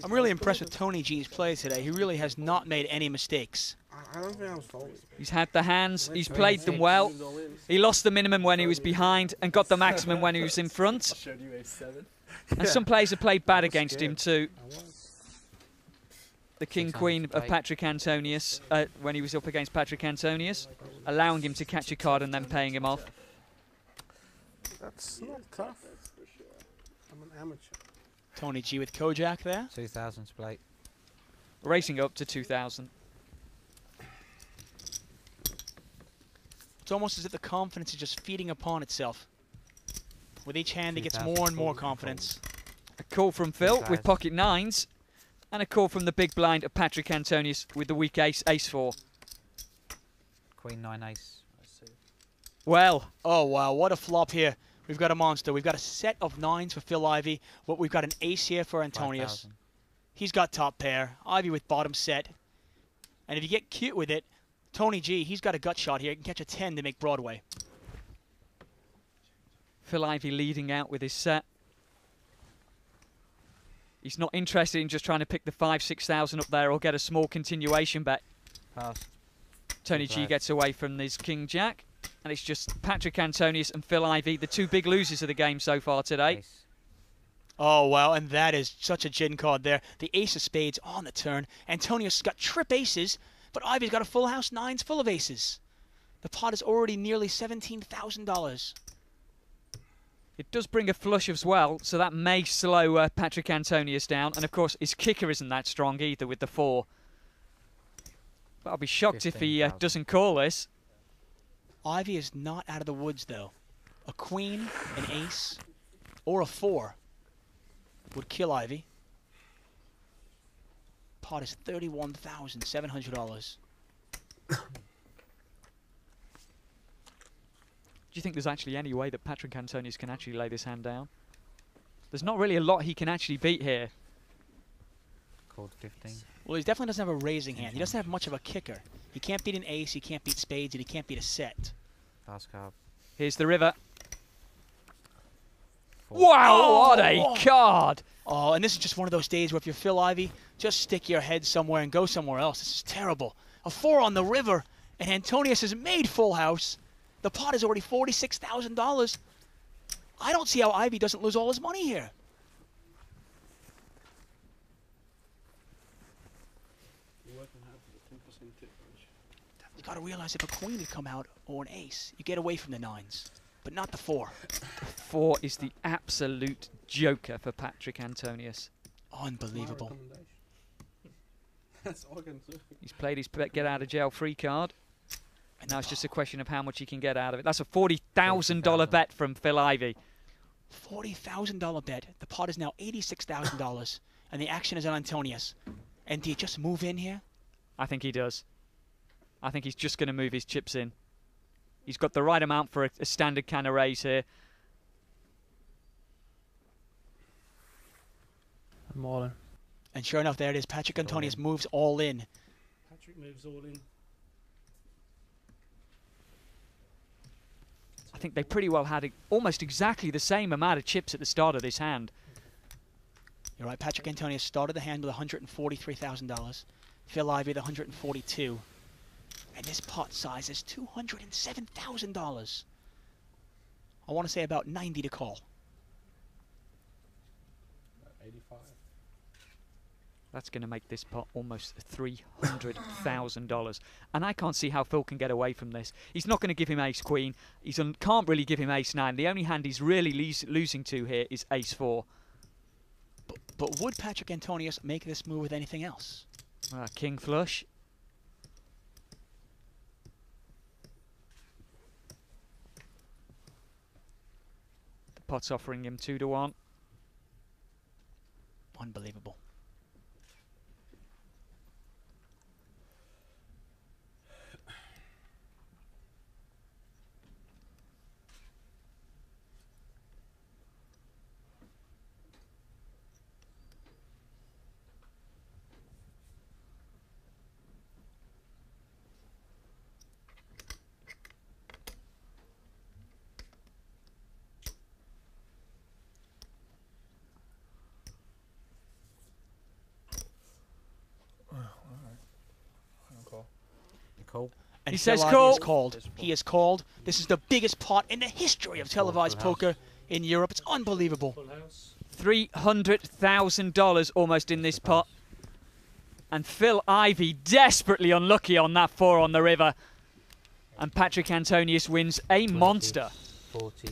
I'm really impressed with Tony G's play today. He really has not made any mistakes. I don't think I was folding. He's had the hands. He's played them well. He lost the minimum when he was behind and got the maximum when he was in front. And some players have played bad against him too. The King-Queen of Patrick Antonius, when he was up against Patrick Antonius, allowing him to catch a card and then paying him off. That's not tough. I'm an amateur. Tony G with Kojak there. 2000 plate. Racing up to 2000. It's almost as if the confidence is just feeding upon itself. With each hand, he gets more and more confidence. A call from Phil with pocket nines. And a call from the big blind of Patrick Antonius with the weak ace, ace-4. Queen 9 ace. Well, oh wow, what a flop here. We've got a monster. We've got a set of nines for Phil Ivey. We've got an ace here for Antonius. 5,000. He's got top pair. Ivey with bottom set. And if you get cute with it, Tony G, he's got a gut shot here. He can catch a 10 to make Broadway. Phil Ivey leading out with his set. He's not interested in just trying to pick the 5,000-6,000 up there or get a small continuation bet. Pass. Tony G gets away from his King-Jack. And it's just Patrick Antonius and Phil Ivey, the two big losers of the game so far today. Ace. Oh, wow, and that is such a gin card there. The ace of spades on the turn. Antonius got trip aces, but Ivey's got a full house, nines full of aces. The pot is already nearly $17,000. It does bring a flush as well, so that may slow Patrick Antonius down. And, of course, his kicker isn't that strong either with the 4. But I'll be shocked if he doesn't call this. Ivey is not out of the woods, though. A queen, an ace, or a 4 would kill Ivey. Pot is $31,700. Do you think there's actually any way that Patrick Antonius can actually lay this hand down? There's not really a lot he can actually beat here. Called 15. Well, he definitely doesn't have a raising hand. He doesn't have much of a kicker. He can't beat an ace, he can't beat spades, and he can't beat a set. Pass card. Here's the river. 4. Wow, what a card! Oh, and this is just one of those days where if you're Phil Ivey, just stick your head somewhere and go somewhere else. This is terrible. A 4 on the river, and Antonius has made full house. The pot is already $46,000. I don't see how Ivey doesn't lose all his money here. You got to realize if a queen had come out or an ace, you get away from the nines, but not the 4. 4 is the absolute joker for Patrick Antonius. Unbelievable. That's all I can do. He's played his get out of jail free card. And now it's just a question of how much he can get out of it. That's a $40,000 bet from Phil Ivey. $40,000 bet. The pot is now $86,000, and the action is on Antonius. And do you just move in here? I think he does. I think he's just going to move his chips in. He's got the right amount for a standard kind of raise here. I'm all in. And sure enough, there it is. Patrick Antonius moves all in. Patrick moves all in. I think they pretty well had almost exactly the same amount of chips at the start of this hand. You're right. Patrick Antonius started the hand with $143,000. Phil Ivey with $142,000. And this pot size is $207,000. I want to say about 90 to call. 85. That's going to make this pot almost $300,000. And I can't see how Phil can get away from this. He's not going to give him ace-queen. He can't really give him ace-9. The only hand he's really losing to here is ace-4. But would Patrick Antonius make this move with anything else? King flush. The pot's offering him 2 to 1. Unbelievable. Call. And He Phil says Ivey call. is called. He is called. This is the biggest pot in the history of televised Full house. poker in Europe. It's unbelievable. Full house. $300,000 almost in this pot. And Phil Ivey desperately unlucky on that 4 on the river. And Patrick Antonius wins a 20, monster. 40,